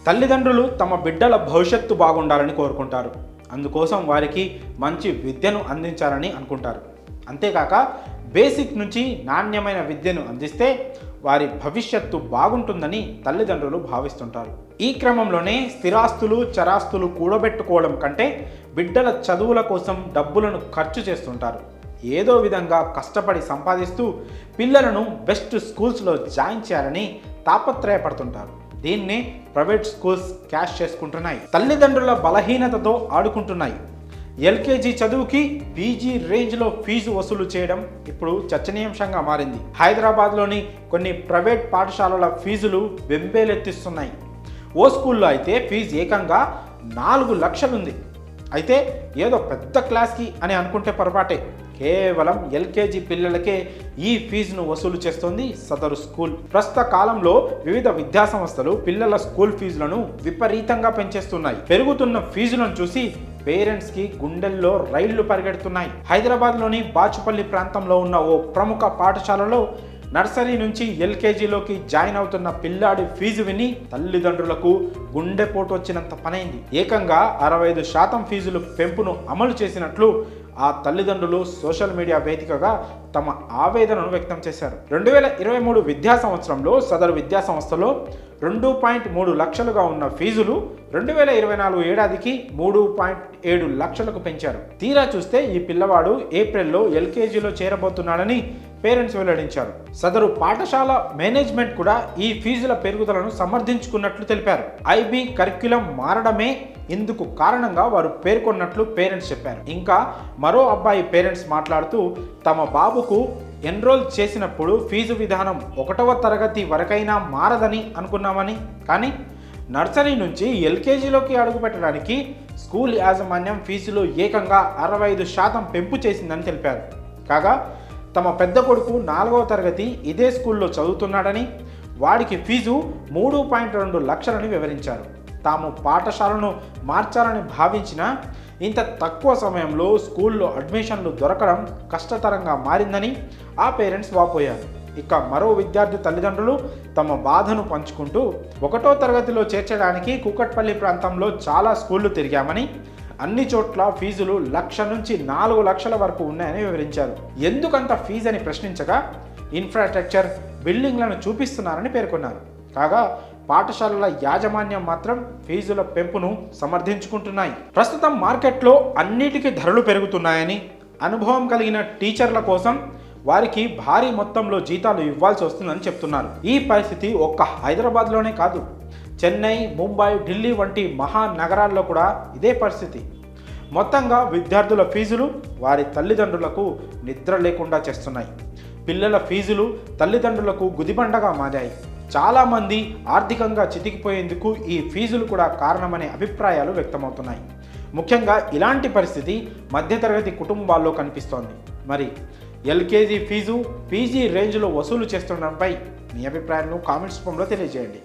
తల్లిదండ్రులు తమ బిడ్డల భవిష్యత్తు బాగుండాలని కోరుకుంటారు. అందుకోసం వారికి మంచి విద్యను అందించాలని అనుకుంటారు. అంతేకాక బేసిక్ నుంచి నాణ్యమైన విద్యను అందిస్తే వారి భవిష్యత్తు బాగుంటుందని తల్లిదండ్రులు భావిస్తుంటారు. ఈ క్రమంలోనే స్థిరాస్తులు చరాస్తులు కూడబెట్టుకోవడం కంటే బిడ్డల చదువుల కోసం డబ్బులను ఖర్చు చేస్తుంటారు. ఏదో విధంగా కష్టపడి సంపాదిస్తూ పిల్లలను బెస్ట్ స్కూల్స్లో జాయిన్ చేయాలని తాపత్రయపడుతుంటారు. దీన్ని ప్రైవేట్ స్కూల్స్ క్యాష్ చేసుకుంటున్నాయి. తల్లిదండ్రుల బలహీనతతో ఆడుకుంటున్నాయి. ఎల్కేజీ చదువుకి పీజీ రేంజ్లో ఫీజు వసూలు చేయడం ఇప్పుడు చర్చనీయాంశంగా మారింది. హైదరాబాద్లోని కొన్ని ప్రైవేట్ పాఠశాలల ఫీజులు వెంబేలెత్తిస్తున్నాయి. ఓ స్కూల్లో అయితే ఫీజు ఏకంగా 4 లక్షలుంది. అయితే ఏదో పెద్ద క్లాస్కి అని అనుకుంటే పొరపాటే. కేవలం ఎల్కేజీ పిల్లలకే ఈ ఫీజును వసూలు చేస్తోంది సదరు స్కూల్. ప్రస్తుత కాలంలో వివిధ విద్యాసంస్థలు పిల్లల స్కూల్ ఫీజులను విపరీతంగా పెంచేస్తున్నాయి. పెరుగుతున్న ఫీజులను చూసి పేరెంట్స్కి గుండెల్లో రైళ్లు పరిగెడుతున్నాయి. హైదరాబాద్లోని బాచుపల్లి ప్రాంతంలో ఉన్న ఓ ప్రముఖ పాఠశాలలో నర్సరీ నుంచి ఎల్కేజీలోకి జాయిన్ అవుతున్న పిల్లాడి ఫీజు విని తల్లిదండ్రులకు గుండెపోటు వచ్చినంత పనైంది. ఏకంగా 65% ఫీజులు పెంపును అమలు చేసినట్లు ఆ తల్లిదండ్రులు సోషల్ మీడియా వేదికగా తమ ఆవేదనను వ్యక్తం చేశారు. 2023 విద్యా సంవత్సరంలో సదరు విద్యా సంస్థలో 2.3 లక్షలుగా ఉన్న ఫీజులు 2024 ఏడాదికి 3.7 లక్షలకు పెంచారు. తీరా చూస్తే ఈ పిల్లవాడు ఏప్రిల్లో ఎల్కేజీలో చేరబోతున్నాడని పేరెంట్స్ వెల్లడించారు. సదరు పాఠశాల మేనేజ్మెంట్ కూడా ఈ ఫీజుల పెరుగుదలను సమర్థించుకున్నట్లు తెలిపారు. ఐబీ కరిక్యులం మారడమే ఇందుకు కారణంగా వారు పేర్కొన్నట్లు పేరెంట్స్ చెప్పారు. ఇంకా మరో అబ్బాయి పేరెంట్స్ మాట్లాడుతూ తమ బాబుకు ఎన్రోల్ చేసినప్పుడు ఫీజు విధానం 1వ తరగతి వరకైనా మారదని అనుకున్నామని, కానీ నర్సరీ నుంచి ఎల్కేజీలోకి అడుగుపెట్టడానికి స్కూల్ యాజమాన్యం ఫీజులో ఏకంగా 65% పెంపు చేసిందని తెలిపారు. కాగా తమ పెద్ద కొడుకు 4వ తరగతి ఇదే స్కూల్లో చదువుతున్నాడని, వాడికి ఫీజు 3.2 లక్షలని వివరించారు. తాము పాఠశాలను మార్చాలని భావించినా ఇంత తక్కువ సమయంలో స్కూల్లో అడ్మిషన్లు దొరకడం కష్టతరంగా మారిందని ఆ పేరెంట్స్ వాపోయారు. ఇక మరో విద్యార్థి తల్లిదండ్రులు తమ బాధను పంచుకుంటూ 1వ తరగతిలో చేర్చడానికి కూకట్పల్లి ప్రాంతంలో చాలా స్కూళ్లు తిరిగామని, అన్ని చోట్ల ఫీజులు 1 లక్ష నుంచి 4 లక్షల వరకు ఉన్నాయని వివరించారు. ఎందుకంత ఫీజు అని ప్రశ్నించగా ఇన్ఫ్రాస్ట్రక్చర్ బిల్డింగ్లను చూపిస్తున్నారని పేర్కొన్నారు. కాగా పాఠశాలల యాజమాన్యం మాత్రం ఫీజుల పెంపును సమర్థించుకుంటున్నాయి. ప్రస్తుతం మార్కెట్లో అన్నిటికీ ధరలు పెరుగుతున్నాయని, అనుభవం కలిగిన టీచర్ల కోసం వారికి భారీ మొత్తంలో జీతాలు ఇవ్వాల్సి వస్తుందని చెప్తున్నారు. ఈ పరిస్థితి ఒక్క హైదరాబాద్లోనే కాదు, చెన్నై, ముంబై, ఢిల్లీ వంటి మహానగరాల్లో కూడా ఇదే పరిస్థితి. మొత్తంగా విద్యార్థుల ఫీజులు వారి తల్లిదండ్రులకు నిద్ర లేకుండా చేస్తున్నాయి. పిల్లల ఫీజులు తల్లిదండ్రులకు గుదిబండగా మారాయి. చాలామంది ఆర్థికంగా చితికిపోయేందుకు ఈ ఫీజులు కూడా కారణమనే అభిప్రాయాలు వ్యక్తమవుతున్నాయి. ముఖ్యంగా ఇలాంటి పరిస్థితి మధ్యతరగతి కుటుంబాల్లో కనిపిస్తోంది. మరి ఎల్కేజీ ఫీజు పీజీ రేంజ్లో వసూలు చేస్తుండడంపై మీ అభిప్రాయాలను కామెంట్స్ రూపంలో తెలియజేయండి.